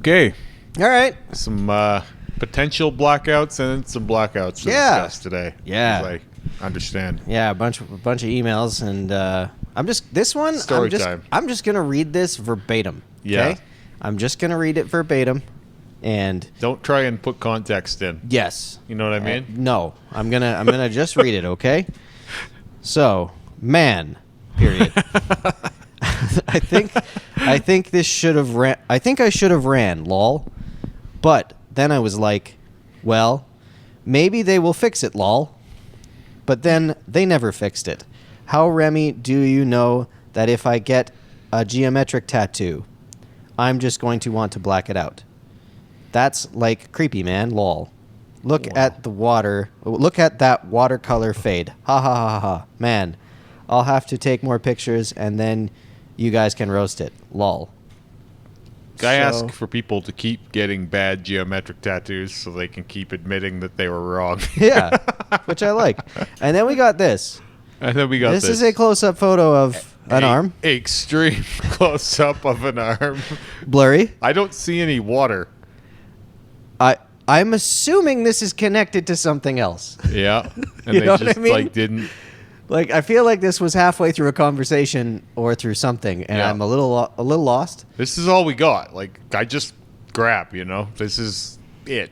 Okay. All right. Some potential blackouts and some blackouts to discuss today. Yeah. As I understand. Yeah, a bunch of emails, and I'm just time. I'm just gonna read this verbatim. Okay? Yeah. I'm just gonna read it verbatim, and Don't try and put context in. yes. You know what I mean? No, I'm gonna just read it. Okay. So, man. Period. I think this should have ran. I think I should have ran. Lol. But then I was like, well, maybe they will fix it. Lol. But then they never fixed it. How, Remy, do you know that if I get a geometric tattoo, I'm just going to want to black it out? That's like creepy, man. Lol. Look at the water. Look at that watercolor fade. Ha ha ha ha. Man, I'll have to take more pictures and then you guys can roast it. Lol. I ask for people to keep getting bad geometric tattoos so they can keep admitting that they were wrong. Yeah, which I like. And then we got this. And then we got this. This is a close-up photo of an arm. Extreme close-up of an arm. Blurry. I don't see any water. I'm assuming this is connected to something else. Yeah. And You they know what just I mean? didn't. Like, I feel like this was halfway through a conversation or through something, and Yeah. I'm a little lost. This is all we got. Like, I just grab, you know? This is it.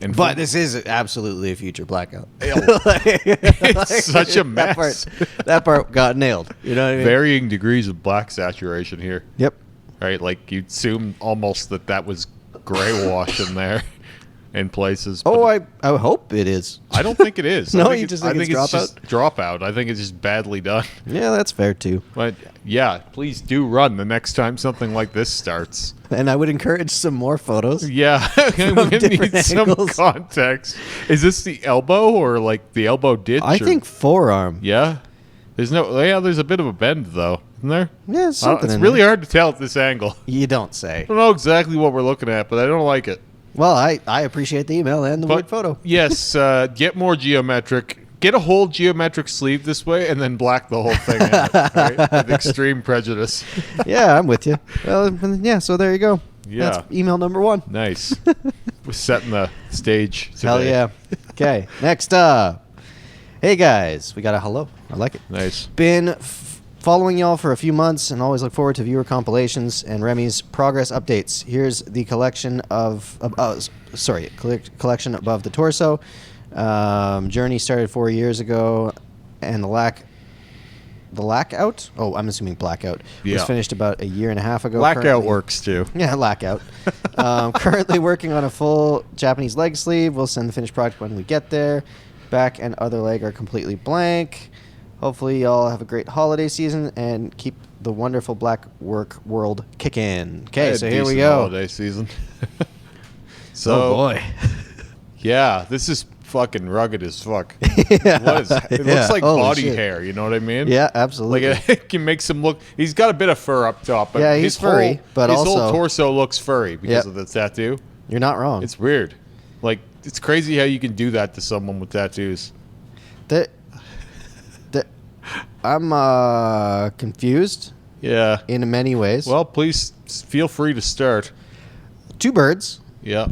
And But this is absolutely a future blackout. It's such a mess. That part got nailed. You know what I mean? Varying degrees of black saturation here. Yep. Right? Like, you'd assume almost that was gray wash in there in places. Oh, but I hope it is. I don't think it is. No, I think you just think it's dropout? just dropout. I think it's just badly done. Yeah, that's fair too. But yeah, please do run the next time something like this starts. And I would encourage some more photos. Yeah, we need different some angles. context. Is this the elbow or like the elbow ditch? I think forearm. Yeah. There's a bit of a bend though, isn't there? Yeah, something. It's in really there. hard to tell at this angle. You don't say. I don't know exactly what we're looking at, but I don't like it. Well, I appreciate the email and the weird photo. Yes, get more geometric. Get a whole geometric sleeve this way, and then black the whole thing out, right? With extreme prejudice. Yeah, I'm with you. Well, yeah, so there you go. Yeah. That's email number 1. Nice. We're setting the stage today. Hell yeah. Okay, next up. Hey, guys. We got a hello. I like it. Nice. Been following y'all for a few months and always look forward to viewer compilations and Remy's progress updates. Here's the collection collection above the torso. Journey started 4 years ago, and the Blackout? Oh, I'm assuming Blackout. Yeah. Was finished about a year and a half ago. Blackout works too. Yeah, Blackout. Currently working on a full Japanese leg sleeve. We'll send the finished product when we get there. Back and other leg are completely blank. Hopefully y'all have a great holiday season and keep the wonderful Blackwork world kicking. Okay, so here we go. Holiday season. So, oh boy. Yeah, this is fucking rugged as fuck. Yeah. What is it? It Yeah. looks like Holy body shit. hair, you know what I mean? Yeah, absolutely. Like it can make him look. He's got a bit of fur up top, but Yeah, he's furry, but his also- whole torso looks furry because Yep. of the tattoo. You're not wrong. It's weird. Like it's crazy how you can do that to someone with tattoos. I'm confused Yeah. in many ways. Well, please feel free to start. 2 birds. Yeah.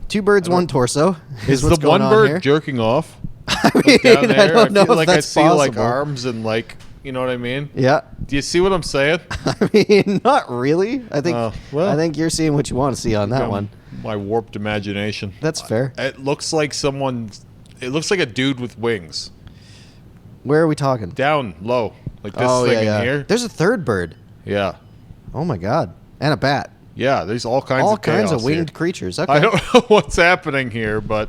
2 birds, 1 torso. Is what's the one going on bird here. jerking off? I mean, Down there? I don't know feel if like that's I see like possible. arms and like, you know what I mean? Yeah. Do you see what I'm saying? I mean, not really. I think well. I think you're seeing what you want to see on that one. My warped imagination. That's fair. It looks like It looks like a dude with wings. Where are we talking? Down low, like this thing in here. There's a 3rd bird. Yeah, Oh my god. And a bat. yeah. There's all kinds All of chaos kinds of winged here. creatures. Okay. I don't know what's happening here, but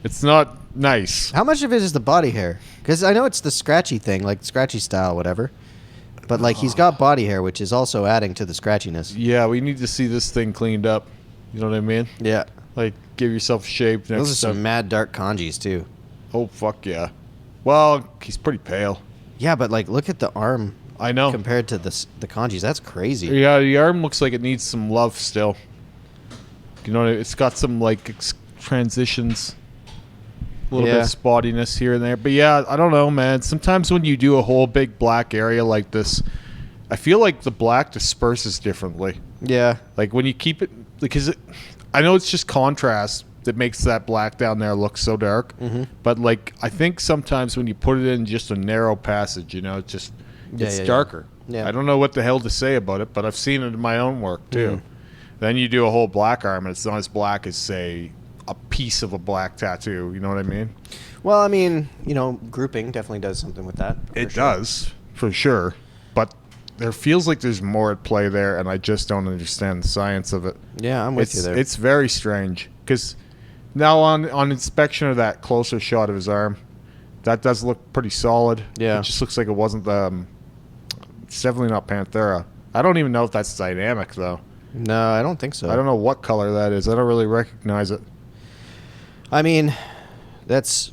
it's not nice. How much of it is the body hair? Because I know it's the scratchy thing, like scratchy style, whatever. But like he's got body hair, which is also adding to the scratchiness. Yeah, we need to see this thing cleaned up. You know what I mean? Yeah. Like, give yourself a shape next Those are some time. mad dark kanjis too. Oh fuck yeah. Well, he's pretty pale. Yeah, but like look at the arm I know. compared to the kanjis. That's crazy. Yeah, the arm looks like it needs some love still. You know, it's got some like transitions, a little bit of spottiness here and there. But yeah, I don't know, man. Sometimes when you do a whole big black area like this, I feel like the black disperses differently. Yeah. Like when you keep it because I know it's just contrast that makes that black down there look so dark. But like, I think sometimes when you put it in just a narrow passage, it's darker. Yeah. I don't know what the hell to say about it, but I've seen it in my own work too. Then you do a whole black arm, and it's not as black as, say, a piece of a black tattoo. You know what I mean? Well, I mean, grouping definitely does something with that. It does, for sure. But there feels like there's more at play there, and I just don't understand the science of it. Yeah, I'm with you there. It's very strange, because now on inspection of that closer shot of his arm, that does look pretty solid. Yeah. It just looks like it wasn't it's definitely not Panthera. I don't even know if that's dynamic, though. No, I don't think so. I don't know what color that is. I don't really recognize it. I mean, it's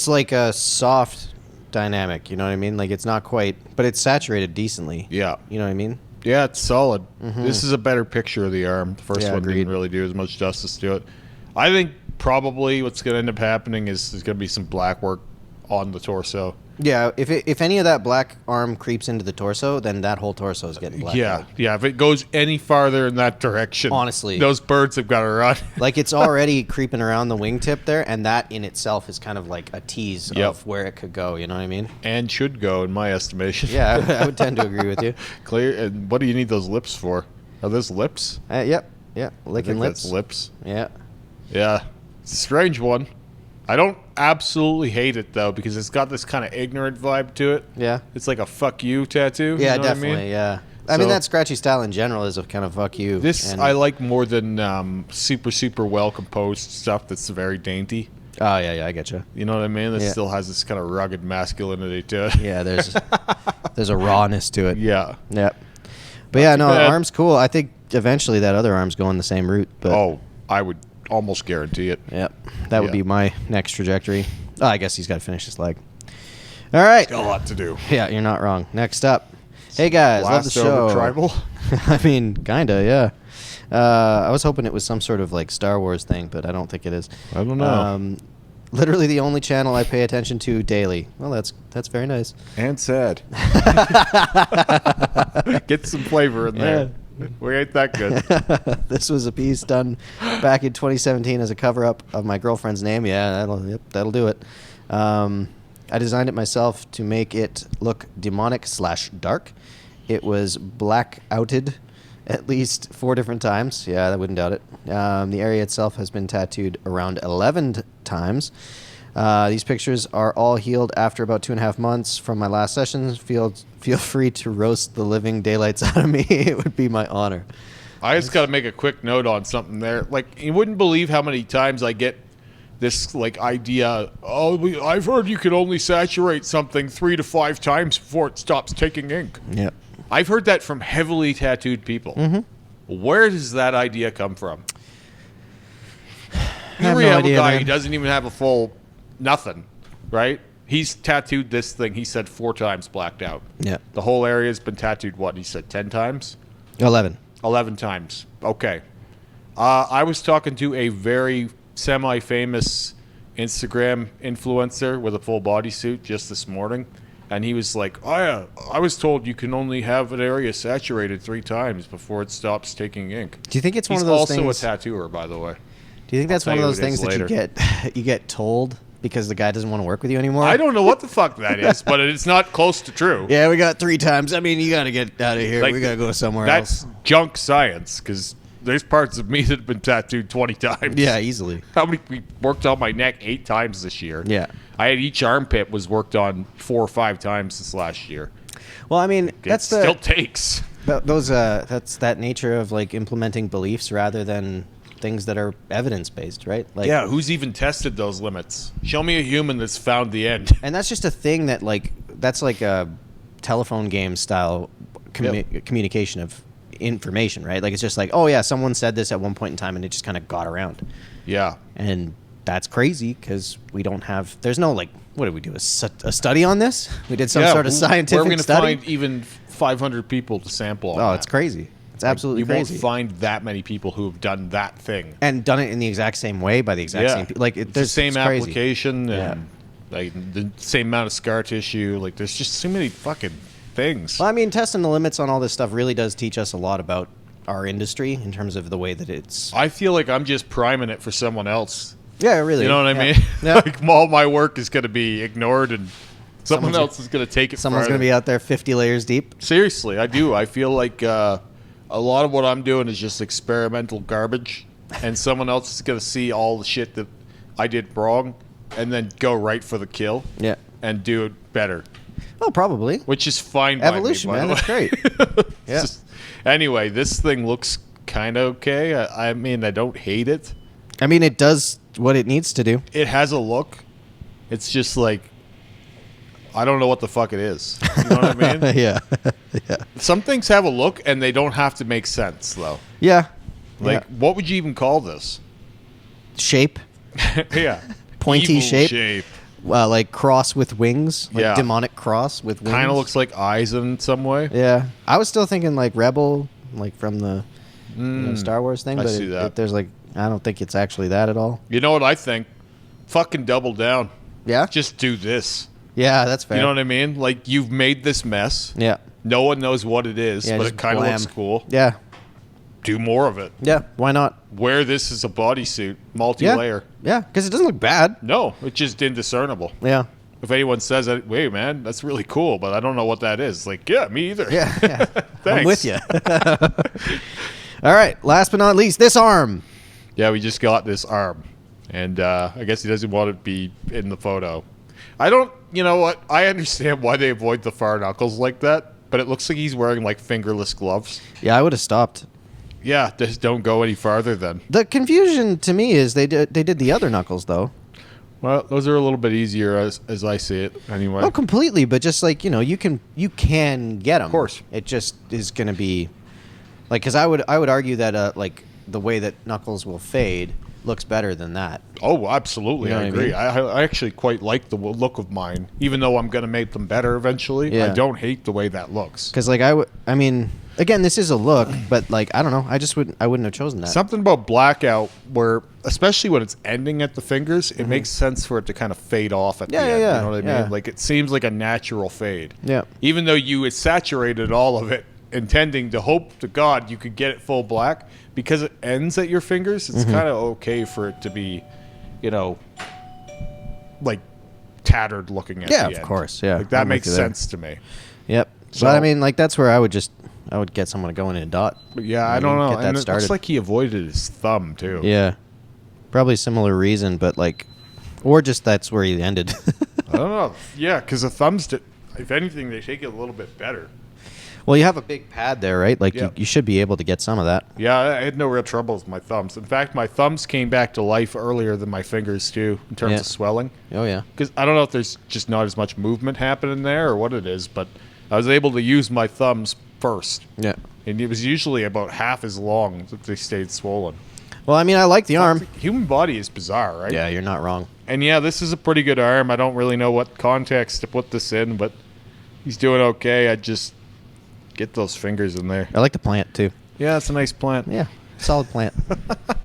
like a soft dynamic, you know what I mean? Like, it's not quite, but it's saturated decently. Yeah. You know what I mean? Yeah, it's solid. This is a better picture of the arm. The first one agreed. didn't really do as much justice to it. I think probably what's going to end up happening is there's going to be some black work on the torso. Yeah, if any of that black arm creeps into the torso, then that whole torso is getting blacked out. Yeah. If it goes any farther in that direction, Honestly. those birds have got to run. Like, it's already creeping around the wingtip there, and that in itself is kind of like a tease of where it could go, you know what I mean? And should go, in my estimation. Yeah, I would tend to agree with you. Clear. And what do you need those lips for? Are those lips? Yep, licking lips. That's lips. Yeah. Yeah. It's a strange one. I don't absolutely hate it, though, because it's got this kind of ignorant vibe to it. Yeah. It's like a fuck you tattoo. Yeah, you know definitely, what I mean? yeah. I mean, that scratchy style in general is a kind of fuck you. This I like more than super well-composed stuff that's very dainty. Oh, yeah, I get you. You know what I mean? This still has this kind of rugged masculinity to it. Yeah, there's a rawness to it. Yeah. Yep. But yeah, no, bad. arm's cool. I think eventually that other arm's going the same route. But I would almost guarantee it. Yep. That would be my next trajectory. Oh, I guess he's got to finish this leg. All right. Got a lot to do. Yeah, you're not wrong. Next up. Hey, guys. Love the Blast over show. Tribal? I mean, kind of, yeah. I was hoping it was some sort of like Star Wars thing, but I don't think it is. I don't know. Literally the only channel I pay attention to daily. Well, that's very nice. And sad. Get some flavor in there. We ain't that good. This was a piece done back in 2017 as a cover-up of my girlfriend's name. Yeah, that'll do it. I designed it myself to make it look demonic/dark. It was blackouted at least 4 different times. Yeah, I wouldn't doubt it. The area itself has been tattooed around 11 times. These pictures are all healed after about 2.5 months from my last sessions. Feel free to roast the living daylights out of me. It would be my honor. I just got to make a quick note on something there. Like, you wouldn't believe how many times I get this like idea. I've heard you can only saturate something 3 to 5 times before it stops taking ink. Yep. I've heard that from heavily tattooed people. Where does that idea come from? Here we have a guy who doesn't even have a full nothing, right? He's tattooed this thing, he said 4 times blacked out. Yeah. The whole area's been tattooed, what, he said 10 times? 11. 11 times. Okay. I was talking to a very semi-famous Instagram influencer with a full bodysuit just this morning, and he was like, oh yeah, I was told you can only have an area saturated 3 times before it stops taking ink. Do you think it's one He's of those also things? a tattooer, by the way. Do you think that's I'll one of tell those you things what it that is you get told because the guy doesn't want to work with you anymore? I don't know what the fuck that is, but it's not close to true. Yeah, we got 3 times. I mean, you got to get out of here. Like, we got to go somewhere That's else. junk science, because there's parts of me that have been tattooed 20 times. Yeah, easily. How many? We worked on my neck 8 times this year. Yeah. I had each armpit was worked on 4 or 5 times this last year. Well, I mean, It still takes. That's that nature of like implementing beliefs rather than things that are evidence-based, right? Like, Yeah, who's even tested those limits? Show me a human that's found the end. and that's just a thing that that's like a telephone game style communication of information, right? Like, it's just like, oh yeah, someone said this at one point in time and it just kind of got around. Yeah. And that's crazy because there's no like, what did we do? A study on this? We did some sort of scientific We're going to study? find even 500 people to sample on Oh, that. it's crazy. It's absolutely you crazy. won't find that many people who have done that thing. And done it in the exact same way by the exact same people. Like, It's the same it's crazy. application and like the same amount of scar tissue. Like, there's just so many fucking things. Well, I mean, testing the limits on all this stuff really does teach us a lot about our industry in terms of the way that it's. I feel like I'm just priming it for someone else. Yeah, really. You know what I mean? Yeah. Like all my work is going to be ignored, and someone else is going to take it. Someone's going to be out there 50 layers deep. Seriously, I do. I feel like a lot of what I'm doing is just experimental garbage, and someone else is going to see all the shit that I did wrong, and then go right for the kill. Yeah. And do it better. Well, probably. Which is fine. Evolution, by me, man. by the way. That's great. Yeah. Anyway, this thing looks kind of okay. I mean, I don't hate it. I mean, it does what it needs to do. It has a look. It's just like, I don't know what the fuck it is. You know what I mean? Yeah. Yeah. Some things have a look, and they don't have to make sense, though. Yeah. Like, what would you even call this? Shape. Yeah. Pointy Evil shape. Like cross with wings. Like Yeah. demonic cross with wings. Kind of looks like eyes in some way. Yeah. I was still thinking like Rebel, like from the you know, Star Wars thing. I But see that. there's like, I don't think it's actually that at all. You know what I think? Fucking double down. Yeah? Just do this. Yeah, that's fair. You know what I mean? Like, you've made this mess. Yeah. No one knows what it is, Yeah, but just it kind of blam. looks cool. Yeah. Do more of it. Yeah. Why not? Wear this as a bodysuit, multi-layer. Yeah. Because it doesn't look bad. No, it's just indiscernible. Yeah. If anyone says, "Wait, man, that's really cool," but I don't know what that is. Like, yeah, me either. Yeah. Yeah. Thanks. I'm with you. All right. Last but not least, this arm. Yeah, we just got this arm, and I guess he doesn't want it to be in the photo. I don't. You know what? I understand why they avoid the far knuckles like that, but it looks like he's wearing like fingerless gloves. Yeah, I would have stopped. Yeah, just don't go any farther then. The confusion to me is they did the other knuckles though. Well, those are a little bit easier as I see it, anyway. Oh, completely. But just like you can get them. Of course. It just is going to be like because I would argue that like the way that knuckles will fade looks better than that. Oh, absolutely. You know I what I agree. mean? I actually quite like the look of mine, even though I'm going to make them better eventually. Yeah. I don't hate the way that looks. Because like I mean, again, this is a look, but like I don't know. I wouldn't have chosen that. Something about Blackout where, especially when it's ending at the fingers, it makes sense for it to kind of fade off at the end. Yeah. You know what I Yeah. mean? Like, it seems like a natural fade. Yeah. Even though you had saturated all of it, intending to hope to God you could get it full black, because it ends at your fingers, it's kind of okay for it to be, like tattered looking at the end. Yeah, of course. Yeah. Like, that I'm makes with you there. sense to me. Yep. So- But I mean, like that's where I would get someone to go in a dot. But yeah, I don't know. Get that And it started. looks like he avoided his thumb, too. Yeah. Probably similar reason, but like, or just that's where he ended. I don't know. Yeah, because the thumbs, if anything, they take it a little bit better. Well, you have a big pad there, right? Like Yeah. you should be able to get some of that. Yeah, I had no real trouble with my thumbs. In fact, my thumbs came back to life earlier than my fingers, too, in terms Yeah. of swelling. Oh yeah. Because I don't know if there's just not as much movement happening there or what it is, but I was able to use my thumbs first. Yeah. And it was usually about half as long that they stayed swollen. Well, I mean, I like the arm. The human body is bizarre, right? Yeah, you're not wrong. And yeah, this is a pretty good arm. I don't really know what context to put this in, but he's doing okay. I just get those fingers in there. I like the plant too. Yeah, it's a nice plant. Yeah, solid plant.